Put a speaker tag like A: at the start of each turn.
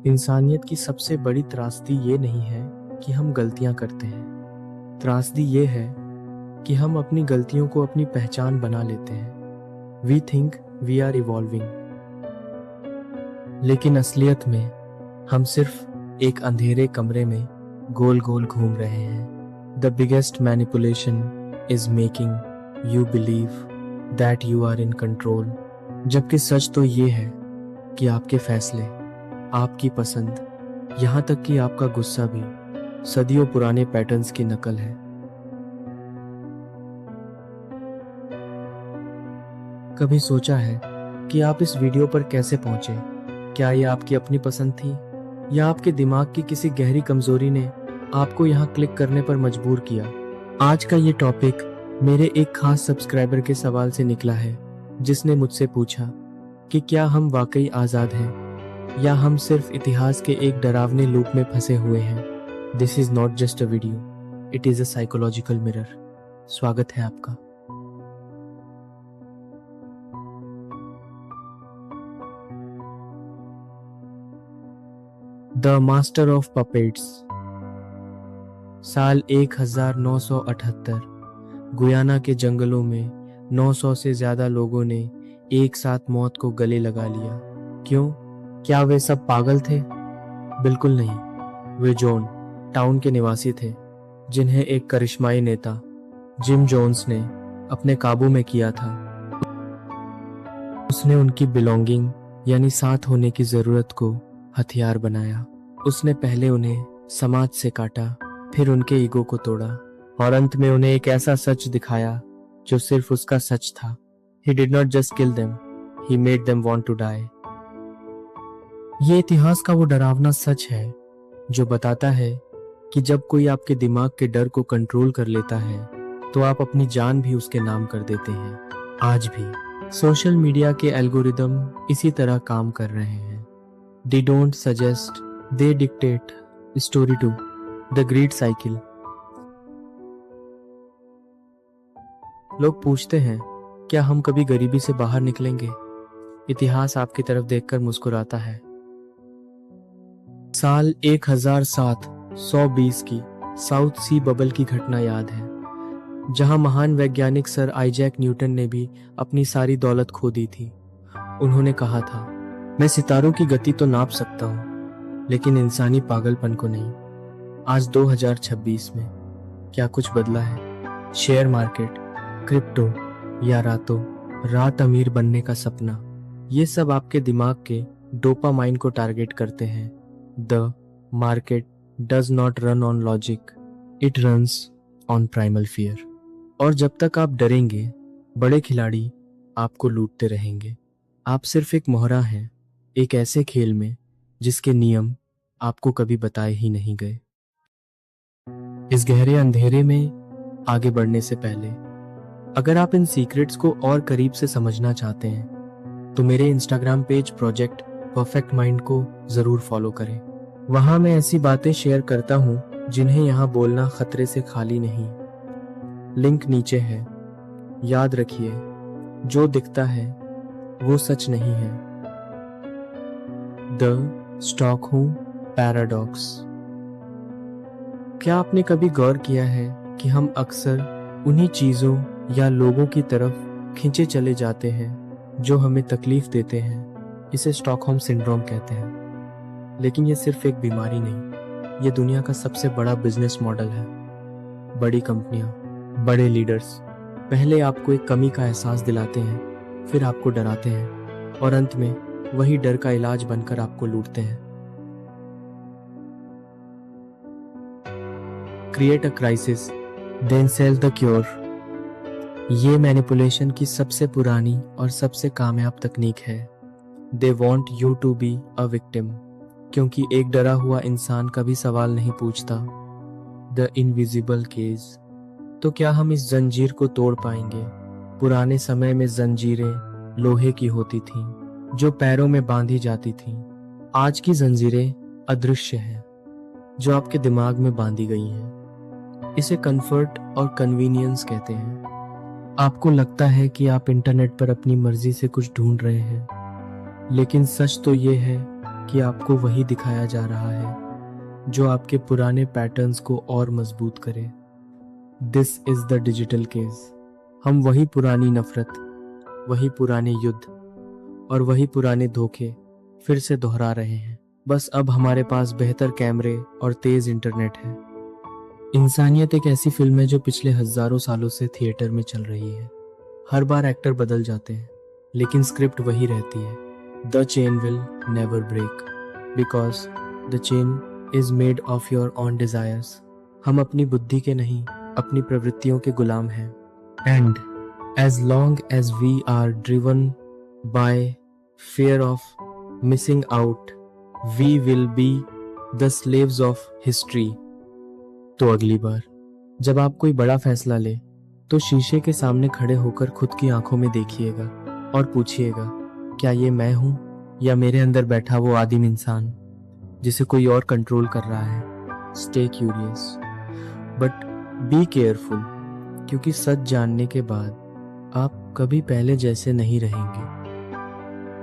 A: इंसानियत की सबसे बड़ी त्रासदी ये नहीं है कि हम गलतियां करते हैं। त्रासदी ये है कि हम अपनी गलतियों को अपनी पहचान बना लेते हैं। We think we are evolving, लेकिन असलियत में हम सिर्फ एक अंधेरे कमरे में गोल गोल घूम रहे हैं। The biggest manipulation is making you believe that you are in control, जबकि सच तो ये है कि आपके फैसले, आपकी पसंद, यहाँ तक कि आपका गुस्सा भी सदियों पुराने पैटर्न्स की नकल है। कभी सोचा है कि आप इस वीडियो पर कैसे पहुंचे? क्या ये आपकी अपनी पसंद थी या आपके दिमाग की किसी गहरी कमजोरी ने आपको यहाँ क्लिक करने पर मजबूर किया? आज का ये टॉपिक मेरे एक खास सब्सक्राइबर के सवाल से निकला है, जिसने मुझसे पूछा कि क्या हम वाकई आज़ाद हैं या हम सिर्फ इतिहास के एक डरावने लूप में फंसे हुए हैं। This is not just a video, it is a psychological mirror. स्वागत है आपका। The master of puppets. साल 1978। गुयाना के जंगलों में 900 से ज्यादा लोगों ने एक साथ मौत को गले लगा लिया। क्यों? क्या वे सब पागल थे? बिल्कुल नहीं। वे जॉन टाउन के निवासी थे, जिन्हें एक करिश्माई नेता जिम जोन्स ने अपने काबू में किया था। उसने उनकी बिलोंगिंग यानी साथ होने की जरूरत को हथियार बनाया। उसने पहले उन्हें समाज से काटा, फिर उनके ईगो को तोड़ा और अंत में उन्हें एक ऐसा सच दिखाया जो सिर्फ उसका सच था। He did not just kill them, he made them want to die। ये इतिहास का वो डरावना सच है जो बताता है कि जब कोई आपके दिमाग के डर को कंट्रोल कर लेता है तो आप अपनी जान भी उसके नाम कर देते हैं। आज भी सोशल मीडिया के एल्गोरिदम इसी तरह काम कर रहे हैं। They don't suggest, they dictate। Story 2, the greed cycle. लोग पूछते हैं, क्या हम कभी गरीबी से बाहर निकलेंगे? इतिहास आपकी तरफ देखकर मुस्कुराता है। साल 1720 की साउथ सी बबल की घटना याद है, जहां महान वैज्ञानिक सर आइजैक न्यूटन ने भी अपनी सारी दौलत खो दी थी। उन्होंने कहा था, मैं सितारों की गति तो नाप सकता हूं, लेकिन इंसानी पागलपन को नहीं। आज 2026 में क्या कुछ बदला है? शेयर मार्केट, क्रिप्टो या रातों रात अमीर बनने का सपना, ये सब आपके दिमाग के डोपामाइन को टारगेट करते हैं। The market does not run on logic, it runs on primal fear. और जब तक आप डरेंगे, बड़े खिलाड़ी आपको लूटते रहेंगे। आप सिर्फ एक मोहरा हैं एक ऐसे खेल में जिसके नियम आपको कभी बताए ही नहीं गए। इस गहरे अंधेरे में आगे बढ़ने से पहले, अगर आप इन सीक्रेट्स को और करीब से समझना चाहते हैं तो मेरे Instagram page project perfect mind को जरूर फॉलो करें। वहां मैं ऐसी बातें शेयर करता हूं जिन्हें यहां बोलना खतरे से खाली नहीं। लिंक नीचे है। याद रखिए, जो दिखता है वो सच नहीं है। The Stockholm paradox. क्या आपने कभी गौर किया है कि हम अक्सर उन्हीं चीजों या लोगों की तरफ खींचे चले जाते हैं जो हमें तकलीफ देते हैं? इसे स्टॉकहोम सिंड्रोम कहते हैं। लेकिन ये सिर्फ एक बीमारी नहीं, ये दुनिया का सबसे बड़ा बिजनेस मॉडल है। बड़ी कंपनियां, बड़े लीडर्स पहले आपको एक कमी का एहसास दिलाते हैं, फिर आपको डराते हैं और अंत में वही डर का इलाज बनकर आपको लूटते हैं। Create a crisis, then sell the cure. ये मैनिपुलेशन की सबसे पुरानी और सबसे कामयाब तकनीक है। They want you to be a victim, क्योंकि एक डरा हुआ इंसान कभी सवाल नहीं पूछता। The invisible cage. तो क्या हम इस जंजीर को तोड़ पाएंगे? पुराने समय में जंजीरें लोहे की होती थीं, जो पैरों में बांधी जाती थीं। आज की जंजीरें अदृश्य हैं, जो आपके दिमाग में बांधी गई हैं। इसे कंफर्ट और कन्वीनियंस कहते हैं। आपको लगता है कि आप इंटरनेट पर अपनी मर्जी से कुछ ढूंढ रहे हैं, लेकिन सच तो ये है कि आपको वही दिखाया जा रहा है जो आपके पुराने पैटर्न्स को और मजबूत करे। This is the digital case. हम वही पुरानी नफरत, वही पुराने युद्ध और वही पुराने धोखे फिर से दोहरा रहे हैं। बस अब हमारे पास बेहतर कैमरे और तेज इंटरनेट है। इंसानियत एक ऐसी फिल्म है जो पिछले हजारों सालों से थिएटर में चल रही है। हर बार एक्टर बदल जाते हैं, लेकिन स्क्रिप्ट वही रहती है। The chain will never break because the chain is made of your own desires. हम अपनी बुद्धि के नहीं, अपनी प्रवृत्तियों के गुलाम हैं। And as long as we are driven by fear of missing out, we will be the slaves of history। तो अगली बार जब आप कोई बड़ा फैसला ले तो शीशे के सामने खड़े होकर खुद की आंखों में देखिएगा और पूछिएगा, क्या ये मैं हूं या मेरे अंदर बैठा वो आदिम इंसान जिसे कोई और कंट्रोल कर रहा है। Stay curious but be careful, क्योंकि सच जानने के बाद आप कभी पहले जैसे नहीं रहेंगे।